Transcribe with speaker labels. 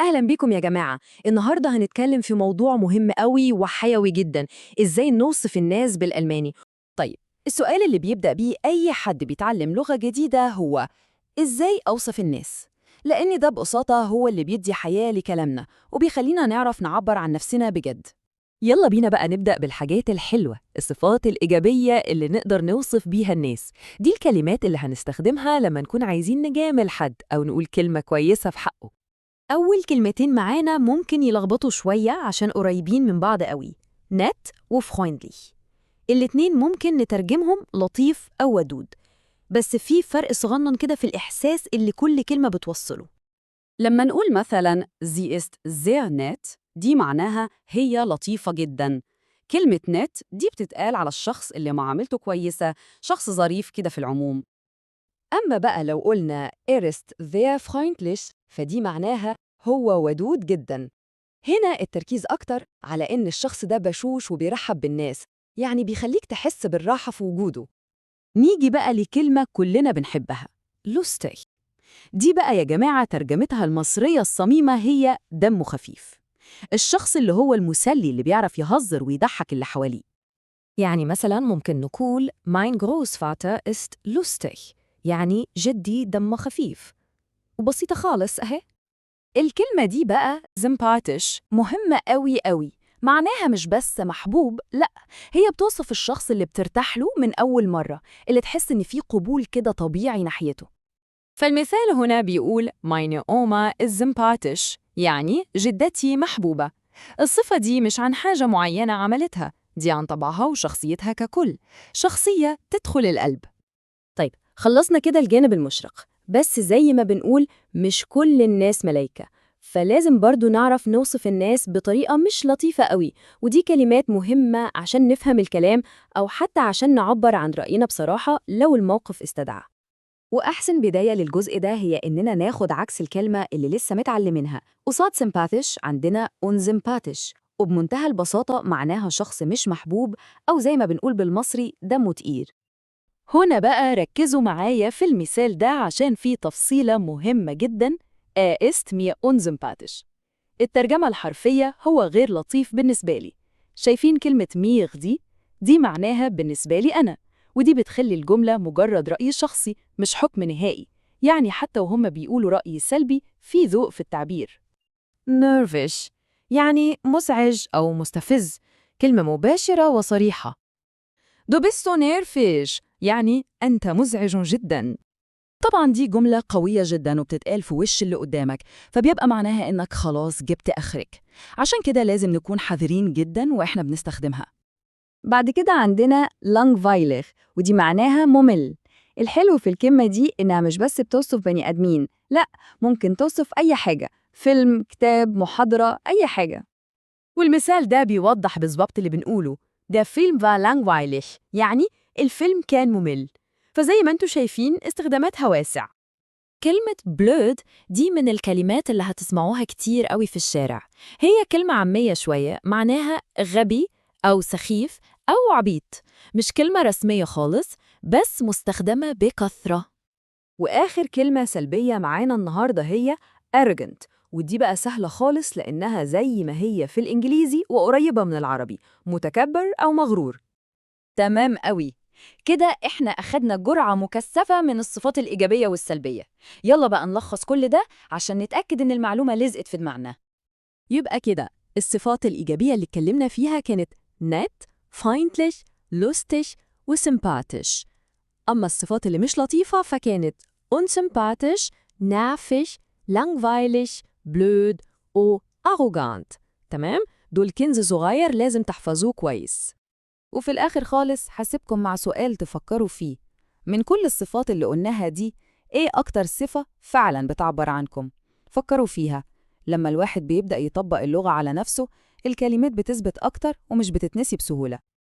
Speaker 1: أهلا بيكم يا جماعة. النهاردة هنتكلم في موضوع مهم قوي وحيوي جدا. إزاي نوصف الناس بالألماني؟
Speaker 2: طيب، السؤال اللي بيبدأ بيه أي حد بيتعلم لغة جديدة هو إزاي أوصف الناس؟ لأن ده ببساطة هو اللي بيدي حياة لكلامنا وبيخلينا نعرف نعبر عن نفسنا بجد. يلا بينا بقى نبدأ بالحاجات الحلوة، الصفات الإيجابية اللي نقدر نوصف بيها الناس. دي الكلمات اللي هنستخدمها لما نكون عايزين نجامل حد أو نقول كلمة كويسة في حقه. أول كلمتين معانا ممكن يلخبطوا شوية عشان قريبين من بعض قوي، نت وفرويندلي. الاتنين ممكن نترجمهم لطيف أو ودود، بس في فرق صغنن كده في الإحساس اللي كل كلمة بتوصله. لما نقول مثلا sie ist sehr nett، دي معناها هي لطيفة جدا. كلمة نت دي بتتقال على الشخص اللي معاملته كويسة، شخص ظريف كده في العموم. أما بقى لو قلنا ist sehr freundlich، فدي معناها هو ودود جدا. هنا التركيز أكتر على إن الشخص ده بشوش وبيرحب بالناس، يعني بيخليك تحس بالراحة في وجوده. نيجي بقى لكلمة كلنا بنحبها، lustig. دي بقى يا جماعة ترجمتها المصرية الصميمة هي دمه خفيف، الشخص اللي هو المسلي اللي بيعرف يهزر ويضحك اللي حواليه. يعني مثلا ممكن نقول mein Großvater ist lustig، يعني جدي دمه خفيف. وبسيطة خالص أهي. الكلمة دي بقى sympathisch مهمة قوي قوي، معناها مش بس محبوب، لأ، هي بتوصف الشخص اللي بترتاح له من أول مرة، اللي تحس إن فيه قبول كده طبيعي ناحيته. فالمثال هنا بيقول meine Oma ist sympathisch، يعني جدتي محبوبة. الصفة دي مش عن حاجة معينة عملتها، دي عن طبعها وشخصيتها ككل، شخصية تدخل القلب. طيب، خلصنا كده الجانب المشرق، بس زي ما بنقول مش كل الناس ملايكة، فلازم برضو نعرف نوصف الناس بطريقة مش لطيفة قوي. ودي كلمات مهمة عشان نفهم الكلام أو حتى عشان نعبر عن رأينا بصراحة لو الموقف استدعى. وأحسن بداية للجزء ده هي إننا ناخد عكس الكلمة اللي لسه متعلمينها. قصاد sympathisch عندنا unsympathisch، وبمنتهى البساطة معناها شخص مش محبوب، أو زي ما بنقول بالمصري دمه تقيل. هنا بقى ركزوا معايا في المثال ده عشان فيه تفصيلة مهمة جدا. ist mir unsympathisch. الترجمة الحرفية هو غير لطيف بالنسبة لي. شايفين كلمة ميغ دي معناها بالنسبة لي أنا، ودي بتخلي الجملة مجرد رأي شخصي مش حكم نهائي. يعني حتى وهم بيقولوا رأي سلبي في ذوق في التعبير. nervös يعني مزعج أو مستفز، كلمة مباشرة وصريحة. Du bist so nervös يعني أنت مزعج جداً. طبعاً دي جملة قوية جداً وبتتقال في وش اللي قدامك، فبيبقى معناها إنك خلاص جبت آخرك. عشان كده لازم نكون حذرين جداً وإحنا بنستخدمها. بعد كده عندنا langweilig، ودي معناها ممل. الحلو في الكلمة دي إنها مش بس بتوصف بني آدمين، لأ، ممكن توصف أي حاجة، فيلم، كتاب، محاضرة، أي حاجة. والمثال ده بيوضح بالظبط اللي بنقوله. ده فيلم war langweilig، يعني الفيلم كان ممل. فزي ما انتوا شايفين استخداماتها واسع. كلمة blöd دي من الكلمات اللي هتسمعوها كتير قوي في الشارع. هي كلمة عامية شوية، معناها غبي أو سخيف أو عبيط. مش كلمة رسمية خالص، بس مستخدمة بكثرة. وآخر كلمة سلبية معانا النهاردة هي arrogant، ودي بقى سهلة خالص لأنها زي ما هي في الإنجليزي وقريبة من العربي، متكبر أو مغرور. تمام قوي. كده إحنا أخدنا جرعة مكثفة من الصفات الإيجابية والسلبية. يلا بقى نلخص كل ده عشان نتأكد إن المعلومة لزقت في دماغنا. يبقى كده الصفات الإيجابية اللي اتكلمنا فيها كانت nett، freundlich، lustig وsympathisch. أما الصفات اللي مش لطيفة فكانت unsympathisch، nervig، langweilig، blöd و arrogant. تمام؟ دول كنز صغير لازم تحفظوه كويس. وفي الآخر خالص هسيبكم مع سؤال تفكروا فيه. من كل الصفات اللي قلناها دي، إيه أكتر صفة فعلاً بتعبر عنكم؟ فكروا فيها. لما الواحد بيبدأ يطبق اللغة على نفسه، الكلمات بتثبت أكتر ومش بتتنسي بسهولة.